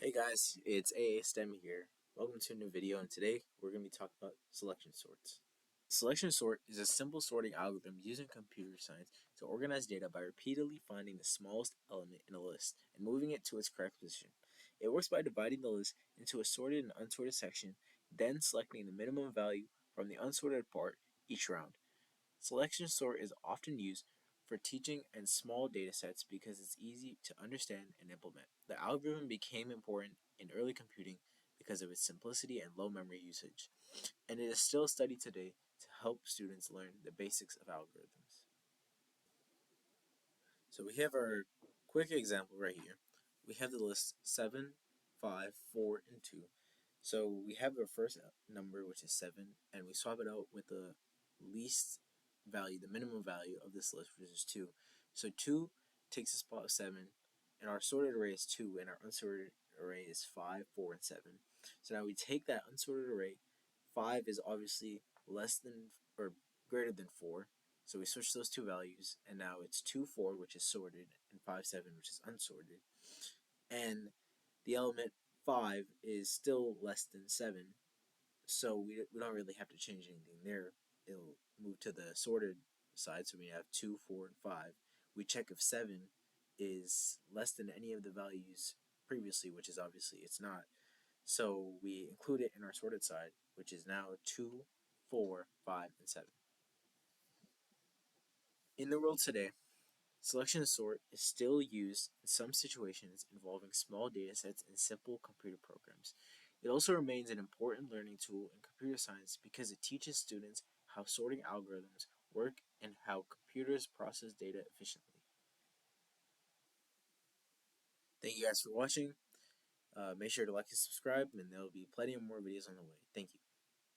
Hey guys, it's AA STEM here. Welcome to a new video, and today we're going to be talking about selection sorts. Selection sort is a simple sorting algorithm using computer science to organize data by repeatedly finding the smallest element in a list and moving it to its correct position. It works by dividing the list into a sorted and unsorted section, then selecting the minimum value from the unsorted part each round. Selection sort is often used for teaching and small data sets because it's easy to understand and implement. The algorithm became important in early computing because of its simplicity and low memory usage, and it is still studied today to help students learn the basics of algorithms. So we have our quick example right here. We have the list 7, 5, 4, and 2. So we have our first number, which is 7, and we swap it out with the least value, the minimum value of this list, which is 2. So 2 takes the spot of 7, and our sorted array is 2, and our unsorted array is 5, 4, and 7. So now we take that unsorted array. 5 is obviously less than or greater than 4, so we switch those two values, and now it's 2, 4, which is sorted, and 5, 7, which is unsorted. And the element 5 is still less than 7, so we don't really have to change anything there. It'll move to the sorted side, so we have 2, 4, and 5. We check if 7 is less than any of the values previously, which is obviously it's not. So we include it in our sorted side, which is now 2, 4, 5, and 7. In the world today, selection sort is still used in some situations involving small datasets and simple computer programs. It also remains an important learning tool in computer science because it teaches students how sorting algorithms work and how computers process data efficiently. Thank you guys for watching. Make sure to like and subscribe, and there will be plenty of more videos on the way. Thank you.